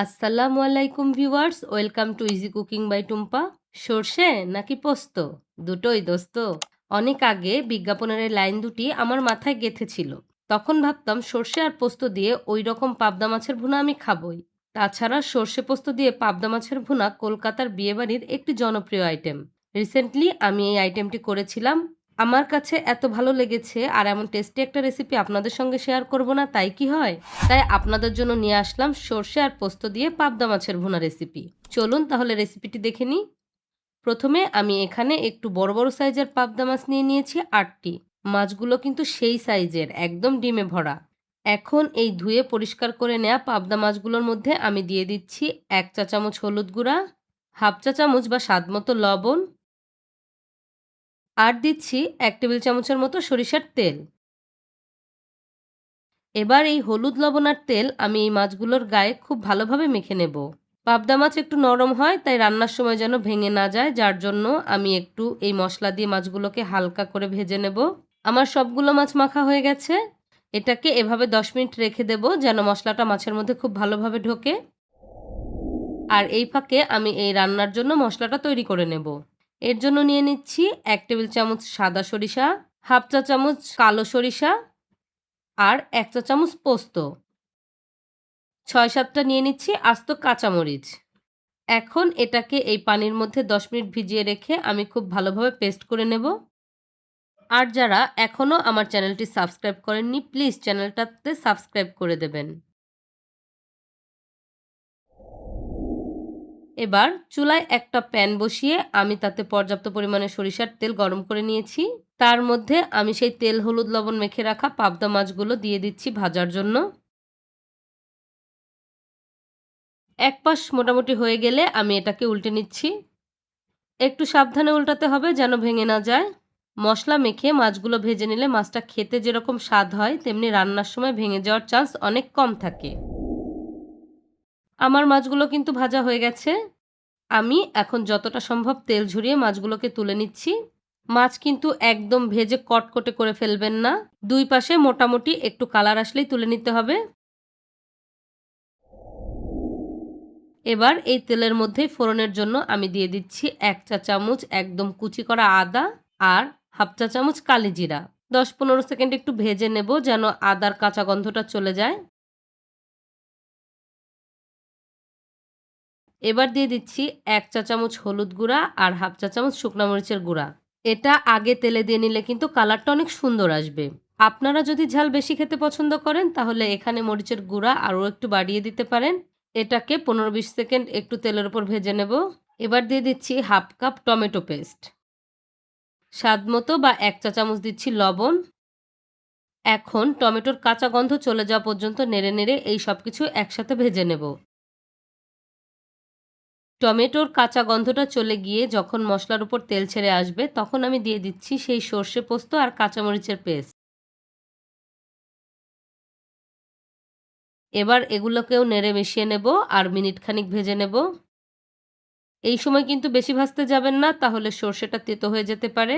আসসালামু আলাইকুম viewers, welcome to easy cooking by Tumpa. সর্ষে নাকি পোস্ত, দুটোই দোস্ত। অনেক আগে বিজ্ঞাপনের এই লাইন দুটি আমার মাথায় গেঁথেছিল। তখন ভাবতাম সর্ষে আর পোস্ত দিয়ে ওই রকম পাবদা মাছের ভুনা আমি খাবই। তাছাড়া সর্ষে পোস্ত দিয়ে পাবদা মাছের ভুনা কলকাতার বিয়েবাড়ির একটি জনপ্রিয় আইটেম। রিসেন্টলি আমি এই আইটেমটি করেছিলাম। আমার কাছে এত ভালো লেগেছে, আর এমন টেস্টি একটা রেসিপি আপনাদের সঙ্গে শেয়ার করব না তাই কি হয়? তাই আপনাদের জন্য নিয়ে আসলাম সর্ষে আর পোস্ত দিয়ে পাবদা মাছের ভুনা রেসিপি। চলুন তাহলে রেসিপিটি দেখে নিই। প্রথমে আমি এখানে একটু বড় বড় সাইজের পাবদা মাছ নিয়ে নিয়েছি 8টি। মাছগুলো কিন্তু সেই সাইজের, একদম ডিমে ভরা। এখন এই ধুয়ে পরিষ্কার করে নেওয়া পাবদা মাছগুলোর মধ্যে আমি দিয়ে দিচ্ছি 1 চা চামচ হলুদ গুঁড়া, হাফ চা চামচ বা স্বাদ মতো লবণ, আর দিচ্ছি 1 টেবিল চামচের মতো সরিষার তেল। এবার এই হলুদ, লবণ আর তেল আমি এই মাছগুলোর গায়ে খুব ভালোভাবে মেখে নেব। পাবদা মাছ একটু নরম হয়, তাই রান্নার সময় যেন ভেঙে না যায়, যার জন্য আমি একটু এই মশলা দিয়ে মাছগুলোকে হালকা করে ভেজে নেব। আমার সবগুলো মাছ মাখা হয়ে গেছে। এটাকে এভাবে 10 মিনিট রেখে দেব, যেন মশলাটা মাছের মধ্যে খুব ভালোভাবে ঢোকে। আর এই ফাঁকে আমি এই রান্নার জন্য মশলাটা তৈরি করে নেব। এর জন্য নিয়ে নিচ্ছি 1 টেবিল চামচ সাদা সরিষা, হাফ চা চামচ কালো সরিষা, আর 1 চা চামচ পোস্ত। ৬-৭টা নিয়ে নিচ্ছি আস্ত কাঁচামরিচ। এখন এটাকে এই পানির মধ্যে 10 মিনিট ভিজিয়ে রেখে আমি খুব ভালোভাবে পেস্ট করে নেব। আর যারা এখনও আমার চ্যানেলটি সাবস্ক্রাইব করেননি, প্লিজ চ্যানেলটাতে সাবস্ক্রাইব করে দেবেন। এবার চুলায় একটা প্যান বসিয়ে আমি তাতে পর্যাপ্ত পরিমাণে সরিষার তেল গরম করে নিয়েছি। তার মধ্যে আমি সেই তেল, হলুদ, লবণ মেখে রাখা পাবদা মাছগুলো দিয়ে দিচ্ছি ভাজার জন্য। এক পাশ মোটামুটি হয়ে গেলে আমি এটাকে উল্টে নিচ্ছি। একটু সাবধানে উল্টাতে হবে যেন ভেঙে না যায়। মশলা মেখে মাছগুলো ভেজে নিলে মাছটা খেতে যেরকম স্বাদ হয়, তেমনি রান্নার সময় ভেঙে যাওয়ার চান্স অনেক কম থাকে। আমার মাছগুলো কিন্তু ভাজা হয়ে গেছে। আমি এখন যতটা সম্ভব তেল ঝরিয়ে মাছগুলোকে তুলে নিচ্ছি। মাছ কিন্তু একদম ভেজে কটকটে করে ফেলবেন না। দুই পাশে মোটামুটি একটু কালার আসলেই তুলে নিতে হবে। এবার এই তেলের মধ্যেই ফোড়নের জন্য আমি দিয়ে দিচ্ছি 1 চা চামচ একদম কুচি করা আদা, আর হাফ চা চামচ কালি জিরা। 10-15 সেকেন্ড একটু ভেজে নেব যেন আদার কাঁচা গন্ধটা চলে যায়। এবার দিয়ে দিচ্ছি 1 চা চামচ হলুদ গুঁড়া আর হাফ চা চামচ শুকনা মরিচের গুঁড়া। এটা আগে তেলে দিয়ে নিলে কিন্তু কালারটা অনেক সুন্দর আসবে। আপনারা যদি ঝাল বেশি খেতে পছন্দ করেন তাহলে এখানে মরিচের গুঁড়া আরও একটু বাড়িয়ে দিতে পারেন। এটাকে 15-20 সেকেন্ড একটু তেলের উপর ভেজে নেব। এবার দিয়ে দিচ্ছি হাফ কাপ টমেটো পেস্ট। স্বাদ মতো বা 1 চা চামচ দিচ্ছি লবণ। এখন টমেটোর কাঁচা গন্ধ চলে যাওয়া পর্যন্ত নেড়ে নেড়ে এই সব কিছু একসাথে ভেজে নেব। টমেটোর কাঁচা গন্ধটা চলে গিয়ে যখন মশলার উপর তেল ছেড়ে আসবে, তখন আমি দিয়ে দিচ্ছি সেই সর্ষে পোস্ত আর কাঁচামরিচের পেস্ট। এবার এগুলোকেও নেড়ে মিশিয়ে নেব আর মিনিট খানিক ভেজে নেব। এই সময় কিন্তু বেশি ভাজতে যাবেন না, তাহলে সর্ষেটা তেতো হয়ে যেতে পারে।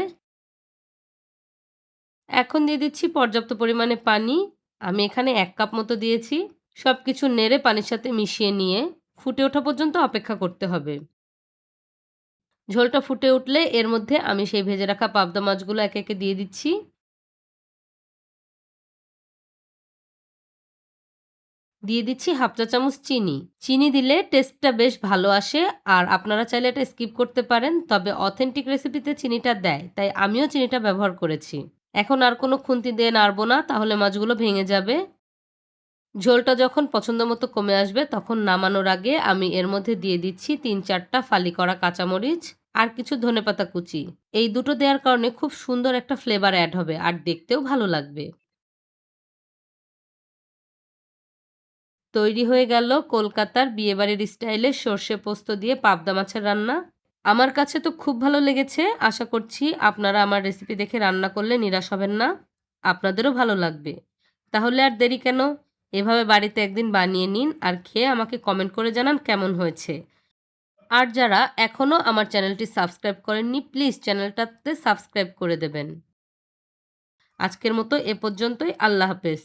এখন দিয়ে দিচ্ছি পর্যাপ্ত পরিমাণে পানি। আমি এখানে 1 কাপ মতো দিয়েছি। সবকিছু নেড়ে পানির সাথে মিশিয়ে নিয়ে ফুটে ওঠা পর্যন্ত অপেক্ষা করতে হবে। ঝোলটা ফুটে উঠলে এর মধ্যে আমি সেই ভেজে রাখা পাবদা মাছগুলো একে একে দিয়ে দিচ্ছি। দিয়ে দিচ্ছি হাফ চা চামচ চিনি। চিনি দিলে টেস্টটা বেশ ভালো আসে, আর আপনারা চাইলে এটা স্কিপ করতে পারেন। তবে অথেন্টিক রেসিপিতে চিনিটা দেয়, তাই আমিও চিনিটা ব্যবহার করেছি। এখন আর কোনো খুন্তি দিয়ে নাড়বো না, তাহলে মাছগুলো ভেঙে যাবে। ঝোলটা যখন পছন্দ মতো কমে আসবে, তখন নামানোর আগে আমি এর মধ্যে দিয়ে দিচ্ছি 3-4টা ফালি করা কাঁচামরিচ আর কিছু ধনেপাতা কুচি। এই দুটো দেওয়ার কারণে খুব সুন্দর একটা ফ্লেভার অ্যাড হবে, আর দেখতেও ভালো লাগবে। তৈরি হয়ে গেল কলকাতার বিয়েবাড়ির স্টাইলে সর্ষে পোস্ত দিয়ে পাবদা মাছের রান্না। আমার কাছে তো খুব ভালো লেগেছে। আশা করছি আপনারা আমার রেসিপি দেখে রান্না করলে নিরাশ হবেন না। আপনাদেরও ভালো লাগবে। তাহলে আর দেরি কেন? এভাবে বাড়িতে একদিন বানিয়ে নিন আর খেয়ে আমাকে কমেন্ট করে জানান কেমন হয়েছে। আর যারা এখনও আমার চ্যানেলটি সাবস্ক্রাইব করেননি, প্লিজ চ্যানেলটাতে সাবস্ক্রাইব করে দেবেন। আজকের মতো এ পর্যন্তই। আল্লাহ হাফেজ।